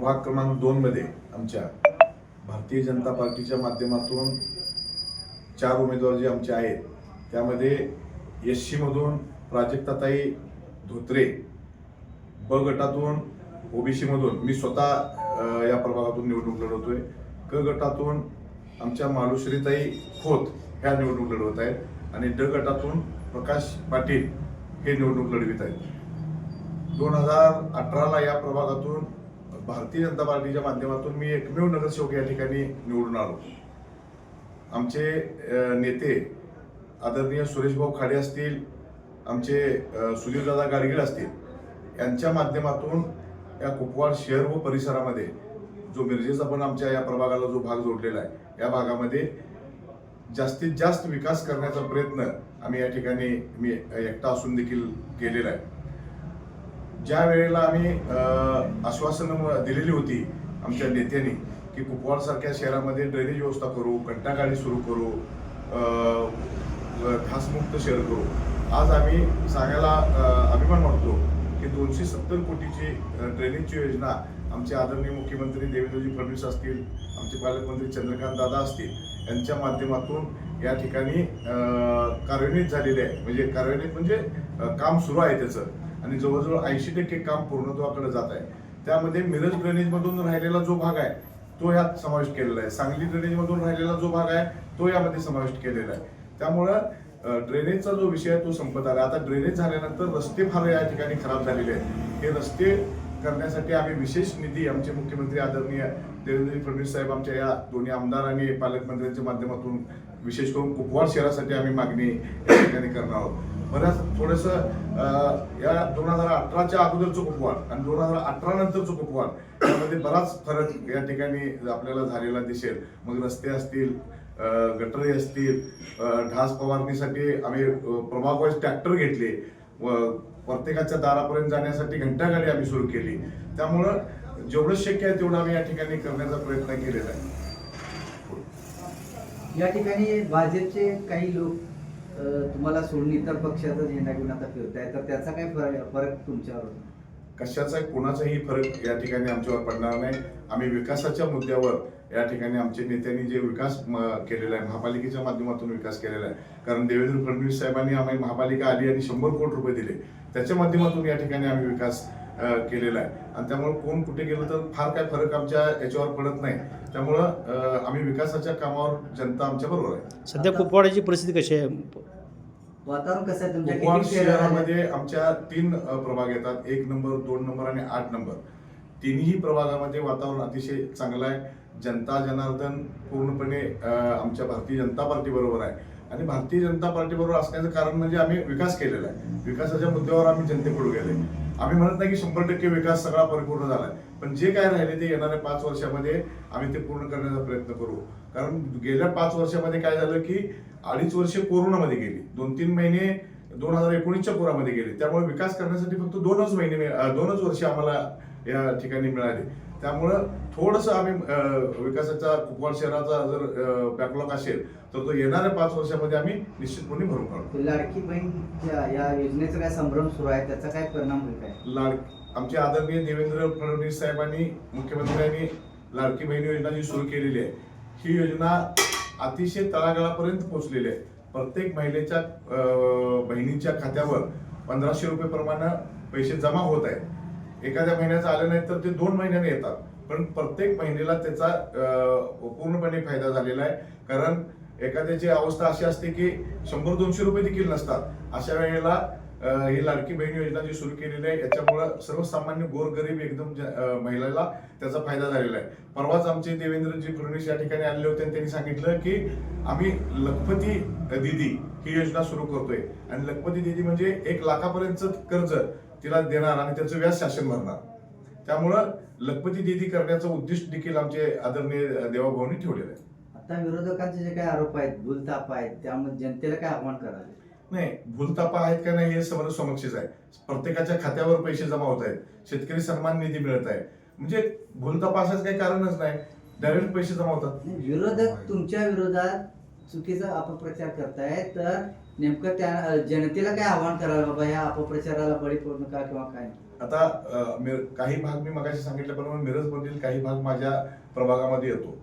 प्रभाग क्रमांक 2 मध्ये आमच्या भारतीय जनता पार्टीच्या माध्यमातून 4 उमेदवार जे आमचे आहेत त्यामध्ये एससी मधून प्राजक्ताताई धोत्रे, ब गटातून ओबीसी मधून मी स्वतः या प्रभागातून निवडणूक लढवतोय, क गटातून आमच्या मालुश्रीताई खोत ह्या निवडणूक लढवत आहेत आणि ड गटातून प्रकाश पाटील हे निवडणूक लढवित आहेत। 2018ला या प्रभागातून भारतीय जनता पार्टीच्या माध्यमातून मी एकमेव नगरसेवक या ठिकाणी निवडून आलो। आमचे नेते आदरणीय सुरेशभाऊ खाडे असतील, आमचे सुधीरदादा गाडगीळ असतील, यांच्या माध्यमातून या कुपवाड शहर व परिसरामध्ये जो मिरजेचा पण आमच्या या प्रभागाला जो भाग जोडलेला आहे, या भागामध्ये जास्तीत जास्त विकास करण्याचा प्रयत्न आम्ही या ठिकाणी मी एकटा असून देखील केलेला आहे। ज्या वेळेला आम्ही आश्वासन दिलेली होती आमच्या नेत्यांनी की कुपवाड सारख्या शहरामध्ये ड्रेनेज व्यवस्था करू, घंटागाडी सुरू करू, घासमुक्त शहर करू, आज आम्ही सांगायला अभिमान वाटतो की 270 कोटीची ड्रेनेजची योजना आमचे आदरणीय मुख्यमंत्री देवेंद्रजी फडणवीस असतील, आमचे पालकमंत्री चंद्रकांत दादा असतील यांच्या माध्यमातून या ठिकाणी कार्यान्वित झालेले आहे। म्हणजे कार्यान्वित म्हणजे काम सुरू आहे त्याचं आणि जवळजवळ 80% काम पूर्णत्वाकडे जात आहे। त्यामध्ये मिरज ड्रेनेज मधून राहिलेला जो भाग आहे तो यात समाविष्ट केलेला आहे, सांगली ड्रेनेज मधून राहिलेला जो भाग आहे तो यामध्ये समाविष्ट केलेला आहे। त्यामुळं ड्रेनेजचा जो विषय आहे तो संपत आला। आता ड्रेनेज झाल्यानंतर रस्ते फार या ठिकाणी खराब झालेले आहेत। हे रस्ते करण्यासाठी आम्ही विशेष निधी आमचे मुख्यमंत्री आदरणीय देवेंद्र फडणवीस साहेब आमच्या या दोन्ही आमदार आणि पालकमंत्र्यांच्या माध्यमातून विशेष करून कुपवाड शहरासाठी आम्ही मागणी या ठिकाणी करणार आहोत। बऱ्याच थोडंसं या 2018च्या अगोदरचं कुपवाड आणि 2018 नंतरचं कुपवाड त्यामध्ये बराच फरक या ठिकाणी आपल्याला झालेला दिसेल। मग रस्ते असतील, गटरे असतील, ढास फवारणीसाठी आम्ही प्रभाग वाईज ट्रॅक्टर घेतले व प्रत्येकाच्या दारापर्यंत जाण्यासाठी घंटागाडी आम्ही सुरू केली। त्यामुळं जेवढं शक्य आहे तेवढं आम्ही या ठिकाणी करण्याचा प्रयत्न केलेला आहे। या ठिकाणी भाजपचे काही लोक तुम्हाला सोडून इतर पक्षाचा झेंडा घेऊन आता फिरताय, तर त्याचा काय फरक तुमच्यावर? कशाचा कोणाचाही फरक या ठिकाणी आमच्यावर पडणार नाही। आम्ही विकासाच्या मुद्द्यावर या ठिकाणी आमच्या नेत्यांनी जे विकास केलेला आहे, महापालिकेच्या माध्यमातून विकास केलेला आहे, कारण देवेंद्र फडणवीस साहेबांनी आम्ही महापालिका आली आणि 100 कोटी रुपये दिले, त्याच्या माध्यमातून या ठिकाणी आम्ही विकास केलेला आहे आणि त्यामुळे कोण कुठे गेलं तर फार काय फरक आमच्या याच्यावर पडत नाही। त्यामुळं आम्ही विकासाच्या कामावर जनता आमच्या बरोबर आहे। सध्या कुपवाडाची परिस्थिती कशी आहे? वातावरण कसं आहे तुमच्या? कुपवाड शहरामध्ये आमच्या 3 प्रभाग येतात, 1 नंबर, 2 नंबर आणि 8 नंबर। तिन्ही प्रभागामध्ये वातावरण अतिशय चांगलं आहे। जनता जनार्दन पूर्णपणे आमच्या भारतीय जनता पार्टी बरोबर आहे आणि भारतीय जनता पार्टी बरोबर असण्याचं कारण म्हणजे आम्ही विकास केलेला आहे। विकासाच्या मुद्द्यावर आम्ही जनतेकडे गेले। आम्ही म्हणत नाही की 100% विकास सगळा परिपूर्ण झालाय, पण जे काय राहिले ते येणाऱ्या 5 वर्षामध्ये आम्ही ते पूर्ण करण्याचा प्रयत्न करू। कारण गेल्या 5 वर्षामध्ये काय झालं की 2.5 वर्षे कोरोनामध्ये गेली, 2-3 महिने 2019च्या पुरामध्ये गेले। त्यामुळे विकास करण्यासाठी फक्त 2च वर्ष आम्हाला या ठिकाणी मिळाले। त्यामुळं थोडंसं आम्ही विकासाचा कुपवाड शहराचा जर बॅकलॉग असेल तर तो येणाऱ्या 5 वर्षामध्ये आम्ही निश्चितपणे भरून काढू। लाडकी बहीण या योजनेचा काय संभ्रम सुरू आहे, त्याचा काय परिणाम होईल काय? आमचे आदरणीय देवेंद्र फडणवीस साहेबांनी, मुख्यमंत्र्यांनी लाडकी बहीण योजना जी सुरू केलेली आहे, ही योजना अतिशय तळागाळापर्यंत पोहोचलेली आहे। प्रत्येक महिलेच्या बहिणीच्या खात्यावर 1500 रुपये प्रमाणे पैसे जमा होत आहेत। एखाद्या महिन्याचं आलं नाही तर ते 2 महिन्याने येतात, पण प्रत्येक महिन्याला त्याचा पूर्णपणे फायदा झालेला आहे। कारण एखाद्याची अवस्था अशी असते की 100-200 रुपये देखील नसतात, अशा वेळेला ही लाडकी बहीण योजना जी सुरू केलेली आहे याच्यामुळं सर्वसामान्य गोरगरीब एकदम महिलेला त्याचा फायदा झालेला आहे। परवाच आमचे देवेंद्रजी फडणवीस या ठिकाणी आलेले होते आणि त्यांनी सांगितलं की आम्ही लखपती दीदी ही योजना सुरू करतोय आणि लखपती दीदी म्हणजे 1 लाखापर्यंतचं कर्ज तिला देणार आणि त्याचं व्याज शासन भरणार। त्यामुळं लखपती दीदी करण्याचं उद्दिष्ट देखील आमचे आदरणीय देवाभाऊंनी ठेवलेलं आहे। आता विरोधकांचे जे काही आरोप आहेत, भूलथापा आहेत, त्यामुळे जनतेला काय आव्हान करायला? नाही, भूलथापा आहेत का नाही हे समक्षच आहे। प्रत्येकाच्या खात्यावर पैसे जमा होत आहेत, शेतकरी सन्मान निधी मिळत आहे, म्हणजे भूलथापा असाच काही कारणच नाही, डायरेक्ट पैसे जमा होतात। विरोधक तुमच्या विरोधात चुकीचा अपप्रचार करताय, तर नेमकं त्या जनतेला काय आव्हान करायला बाबा या अपप्रचाराला बळी पडू नका किंवा काय? आता काही भाग मी मगाशी सांगितल्याप्रमाणे मिरजमधील काही भाग माझ्या प्रभागामध्ये येतो.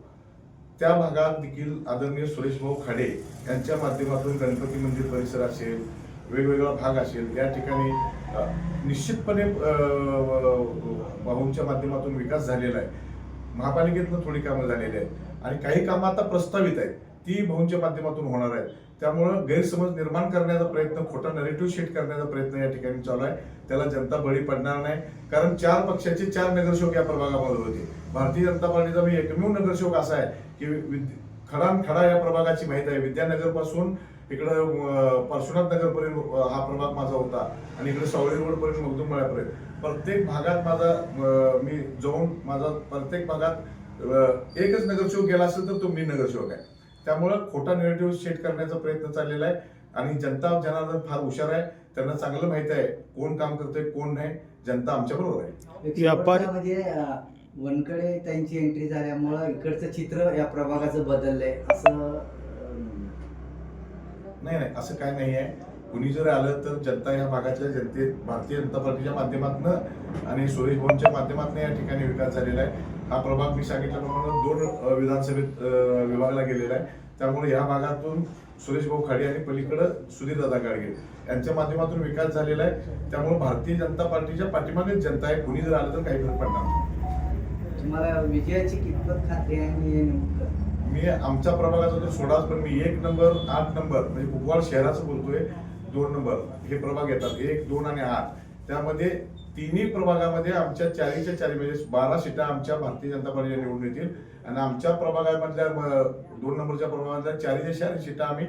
त्या भागात देखील आदरणीय सुरेश भाऊ खाडे यांच्या माध्यमातून गणपती मंदिर परिसर असेल, वेगवेगळा भाग असेल, या ठिकाणी निश्चितपणे भाऊंच्या माध्यमातून विकास झालेला आहे. महापालिकेतनं थोडी कामं झालेली आहेत आणि काही कामं आता प्रस्तावित आहेत, ती भाऊंच्या माध्यमातून होणार आहेत. त्यामुळं गैरसमज निर्माण करण्याचा प्रयत्न, खोटा नरेटिव्ह शेट करण्याचा प्रयत्न या ठिकाणी चालू आहे. त्याला जनता बळी पडणार नाही, कारण 4 पक्षाचे 4 नगरसेवक या प्रभागामध्ये होते. भारतीय जनता पार्टीचा मी एकमेव नगरसेवक असा आहे की खडा या प्रभागाची माहिती आहे. विद्यानगर पासून इकडं परशुनाथ नगर पर्यंत हा प्रभाग माझा होता आणि इकडे सावळी रोड पर्यंत मगदुमवाड्यापर्यंत प्रत्येक भागात मी जाऊन माझा प्रत्येक भागात एकच नगरसेवक गेला असेल तर तो मी नगरसेवक आहे. त्यामुळं खोटा निगेटिव्ह सेट करण्याचा प्रयत्न चाललेला आहे आणि जनता जनार्दन फार हुशार आहे. त्यांना चांगलं माहिती आहे कोण काम करतोय कोण नाही. जनता आमच्या बरोबर आहे. व्यापारी- म्हणजे वनकडे त्यांची एंट्री झाल्यामुळं इकडचं चित्र या प्रभागाचं बदललंय असं नाही, असं काय नाही आहे. कुणी जर आलं तर जनता या भागातल्या जनतेत भारतीय जनता पार्टीच्या माध्यमातून आणि सुरेश भाऊंच्या माध्यमातून या ठिकाणी विकास झालेला आहे. हा प्रभाग मी सांगितल्याप्रमाणे 2 विधानसभेत विभागला गेलेला आहे. त्यामुळे या भागातून सुरेश भाऊ खाडे आणि पलीकडे सुधीरदादा गाडगे यांच्या माध्यमातून विकास झालेला आहे. त्यामुळे भारतीय जनता पार्टीच्या पाठीमागेच जनता आहे. कुणी जर आलं तर काही फरक पडणार नाही. तुम्हाला विजयाची कितपत खात्री आहे आणि नेमकं मी आमच्या प्रभागाचा जर सोडाच पण मी 1 नंबर 8 नंबर म्हणजे कुपवाड शहराचं बोलतोय. 2 नंबर हे प्रभाग येतात, 1, 2 आणि 8. त्यामध्ये तिन्ही प्रभागामध्ये आमच्या 4च्या 4 म्हणजे 12 सीटा आमच्या भारतीय जनता पार्टीच्या निवडून येतील आणि आमच्या प्रभागामधल्या 2 नंबरच्या प्रभागामधल्या 4च्या 4 सीटा आम्ही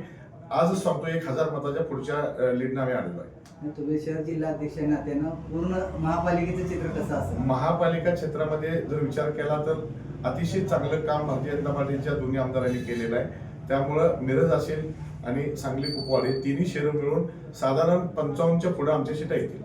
आजच सांगतो 1000 मताच्या पुढच्या लीडनं आम्ही आलेलो आहे. तुम्ही शहर जिल्हा अध्यक्ष नात्यानं पूर्ण महापालिकेचं चित्र कसं असेल? महापालिका क्षेत्रामध्ये जर विचार केला तर अतिशय चांगलं काम भारतीय जनता पार्टीच्या दोन्ही आमदारांनी केलेलं आहे. त्यामुळं मिरज असेल आणि सांगली कुपवाड हे तिन्ही शहरं मिळून साधारण 55च्या पुढे आमच्या सीटा येतील.